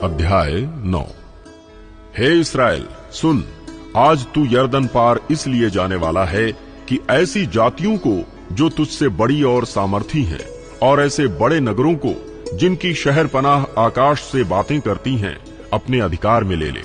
अध्याय 9। हे इस्राएल सुन, आज तू यरदन पार इसलिए जाने वाला है कि ऐसी जातियों को जो तुझसे बड़ी और सामर्थी हैं, और ऐसे बड़े नगरों को जिनकी शहर पनाह आकाश से बातें करती हैं, अपने अधिकार में ले ले।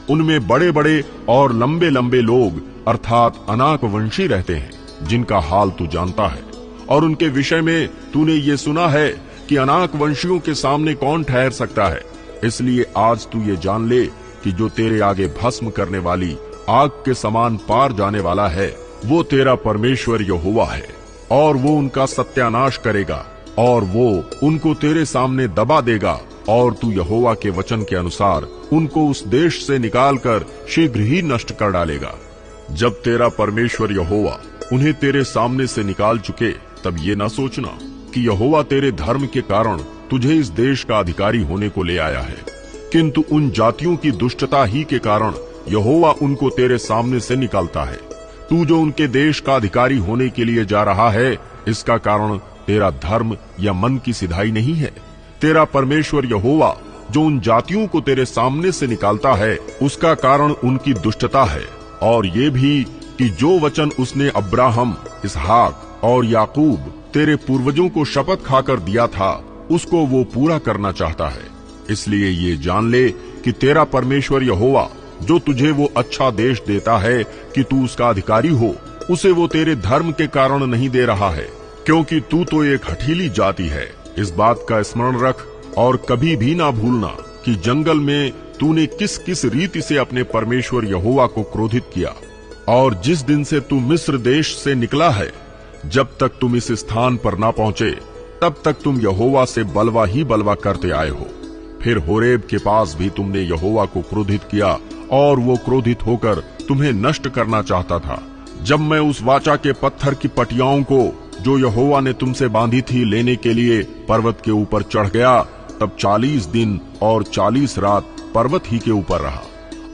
उनमें बड़े बड़े और लंबे लंबे लोग अर्थात अनाक वंशी रहते हैं, जिनका हाल तू जानता है। और उनके विषय में तूने ये सुना है कि अनाक वंशियों के सामने कौन ठहर सकता है। इसलिए आज तू ये जान ले कि जो तेरे आगे भस्म करने वाली आग के समान पार जाने वाला है, वो तेरा परमेश्वर यहोवा है। और वो उनका सत्यानाश करेगा, और वो उनको तेरे सामने दबा देगा, और तू यहोवा के वचन के अनुसार उनको उस देश से निकालकर शीघ्र ही नष्ट कर डालेगा। जब तेरा परमेश्वर यहोवा उन्हें तेरे सामने से निकाल चुके, तब ये न सोचना कि यहोवा तेरे धर्म के कारण तुझे इस देश का अधिकारी होने को ले आया है, किंतु उन जातियों की दुष्टता ही के कारण यहोवा उनको तेरे सामने से निकालता है। तू जो उनके देश का अधिकारी होने के लिए जा रहा है, इसका कारण तेरा धर्म या मन की सिधाई नहीं है। तेरा परमेश्वर यहोवा जो उन जातियों को तेरे सामने से निकालता है, उसका कारण उनकी दुष्टता है। और ये भी कि जो वचन उसने अब्राहम, इसहाक और याकूब तेरे पूर्वजों को शपथ खाकर दिया था, उसको वो पूरा करना चाहता है। इसलिए ये जान ले कि तेरा परमेश्वर यहोवा जो तुझे वो अच्छा देश देता है कि तू उसका अधिकारी हो, उसे वो तेरे धर्म के कारण नहीं दे रहा है, क्योंकि तू तो एक हठीली जाति है। इस बात का स्मरण रख और कभी भी ना भूलना कि जंगल में तूने किस किस रीति से अपने परमेश्वर यहोवा को क्रोधित किया। और जिस दिन से तू मिस्र देश से निकला है, जब तक तुम इस स्थान पर ना पहुंचे, तब तक तुम यहोवा से बलवा ही बलवा करते आए हो। फिर होरेब के पास भी तुमने यहोवा को क्रोधित किया, और वो क्रोधित होकर तुम्हें नष्ट करना चाहता था। जब मैं उस वाचा के पत्थर की पटियाओं को जो यहोवा ने तुमसे बांधी थी लेने के लिए पर्वत के ऊपर चढ़ गया, तब 40 दिन और 40 रात पर्वत ही के ऊपर रहा।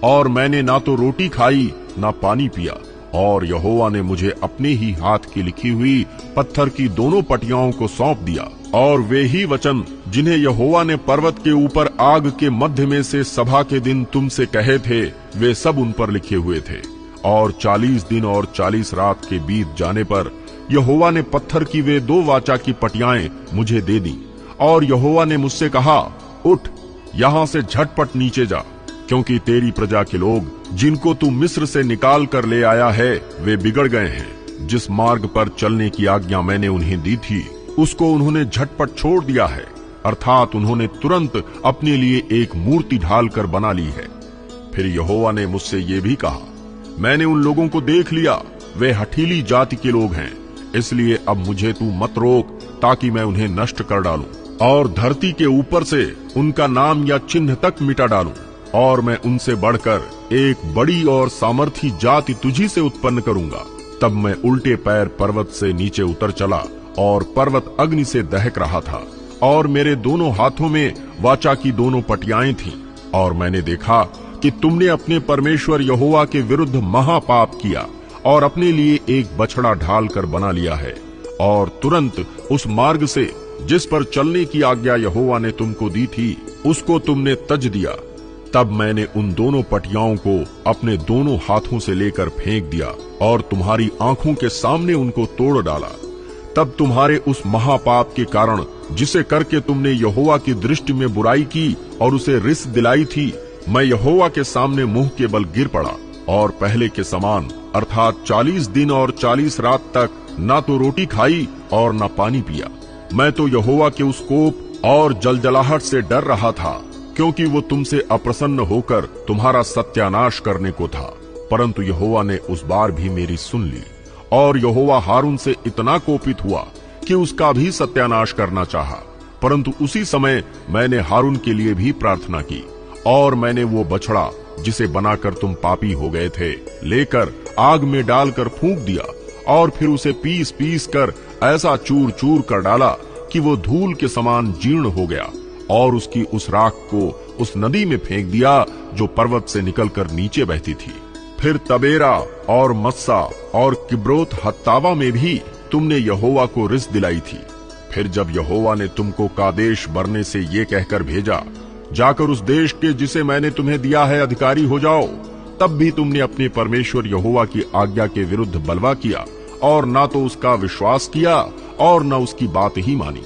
और मैंने ना तो रोटी खाई ना पानी पिया। और यहोवा ने मुझे अपने ही हाथ की लिखी हुई पत्थर की दोनों पटियाओं को सौंप दिया। और वे ही वचन जिन्हें यहोवा ने पर्वत के ऊपर आग के मध्य में से सभा के दिन तुमसे कहे थे, वे सब उन पर लिखे हुए थे। और 40 दिन और 40 रात के बीत जाने पर यहोवा ने पत्थर की वे 2 वाचा की पटियाएं मुझे दे दी। और यहोवा ने मुझसे कहा, उठ, यहाँ से झटपट नीचे जा, क्योंकि तेरी प्रजा के लोग जिनको तू मिस्र से निकाल कर ले आया है, वे बिगड़ गए हैं। जिस मार्ग पर चलने की आज्ञा मैंने उन्हें दी थी, उसको उन्होंने झटपट छोड़ दिया है, अर्थात उन्होंने तुरंत अपने लिए एक मूर्ति ढाल कर बना ली है। फिर यहोवा ने मुझसे ये भी कहा, मैंने उन लोगों को देख लिया, वे हठीली जाति के लोग हैं। इसलिए अब मुझे तू मत रोक, ताकि मैं उन्हें नष्ट कर डालूं और धरती के ऊपर से उनका नाम या चिन्ह तक मिटा डालूं। और मैं उनसे बढ़कर एक बड़ी और सामर्थी जाति तुझी से उत्पन्न करूंगा। तब मैं उल्टे पैर पर्वत से नीचे उतर चला, और पर्वत अग्नि से दहक रहा था। और मेरे दोनों हाथों में वाचा की दोनों पटियाएं थीं। और मैंने देखा कि तुमने अपने परमेश्वर यहोवा के विरुद्ध महापाप किया, और अपने लिए एक बछड़ा ढाल कर बना लिया है। और तुरंत उस मार्ग से जिस पर चलने की आज्ञा यहोवा ने तुमको दी थी, उसको तुमने तज दिया। तब मैंने उन दोनों पटियाओं को अपने दोनों हाथों से लेकर फेंक दिया, और तुम्हारी आंखों के सामने उनको तोड़ डाला। तब तुम्हारे उस महापाप के कारण, जिसे करके तुमने यहोवा की दृष्टि में बुराई की और उसे रिस दिलाई थी, मैं यहोवा के सामने मुंह के बल गिर पड़ा, और पहले के समान अर्थात 40 दिन और 40 रात तक ना तो रोटी खाई और ना पानी पिया। मैं तो यहोवा के उस कोप और जलजलाहट से डर रहा था, क्योंकि वो तुमसे अप्रसन्न होकर तुम्हारा सत्यानाश करने को था। परंतु यहोवा ने उस बार भी मेरी सुन ली। और यहोवा हारून से इतना कोपित हुआ कि उसका भी सत्यानाश करना चाहा। परंतु उसी समय मैंने हारून के लिए भी प्रार्थना की, और मैंने वो बछड़ा जिसे बनाकर तुम पापी हो गए थे, लेकर आग में डालकर फूंक दिया। और फिर उसे पीस पीस कर ऐसा चूर चूर कर डाला कि वो धूल के समान जीर्ण हो गया। और उसकी उस राख को उस नदी में फेंक दिया जो पर्वत से निकलकर नीचे बहती थी। फिर तबेरा और मस्सा और किब्रोत हत्तावा में भी तुमने यहोवा को रिस दिलाई थी। फिर जब यहोवा ने तुमको कादेश बरने से ये कहकर भेजा, जाकर उस देश के जिसे मैंने तुम्हें दिया है अधिकारी हो जाओ। तब भी तुमने अपने परमेश्वर यहोवा की आज्ञा के विरुद्ध बलवा किया और ना तो उसका विश्वास किया और न उसकी बात ही मानी।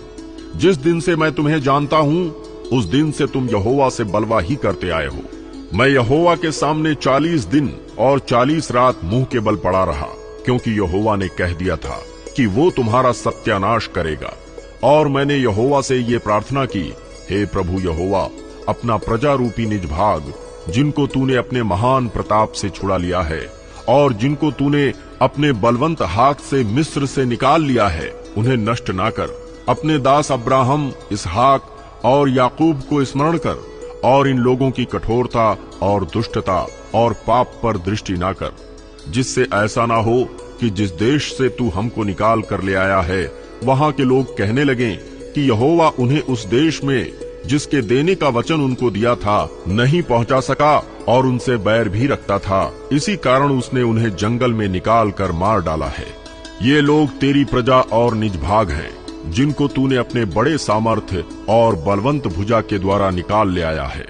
जिस दिन से मैं तुम्हें जानता हूँ उस दिन से तुम यहोवा से बलवा ही करते आए हो। मैं यहोवा के सामने 40 दिन और 40 रात मुंह के बल पड़ा रहा, क्योंकि यहोवा ने कह दिया था कि वो तुम्हारा सत्यानाश करेगा। और मैंने यहोवा से ये प्रार्थना की, हे प्रभु यहोवा, अपना प्रजा रूपी निज भाग, जिनको तूने अपने महान प्रताप से छुड़ा लिया है और जिनको तूने अपने बलवंत हाथ से मिस्र से निकाल लिया है, उन्हें नष्ट ना कर। अपने दास अब्राहम, इसहाक और याकूब को स्मरण कर और इन लोगों की कठोरता और दुष्टता और पाप पर दृष्टि ना कर, जिससे ऐसा ना हो कि जिस देश से तू हमको निकाल कर ले आया है वहां के लोग कहने लगें कि यहोवा उन्हें उस देश में जिसके देने का वचन उनको दिया था नहीं पहुंचा सका और उनसे बैर भी रखता था। इसी कारण उसने उन्हें जंगल में निकाल कर मार डाला है। ये लोग तेरी प्रजा और निज भाग हैं, जिनको तूने अपने बड़े सामर्थ्य और बलवंत भुजा के द्वारा निकाल ले आया है।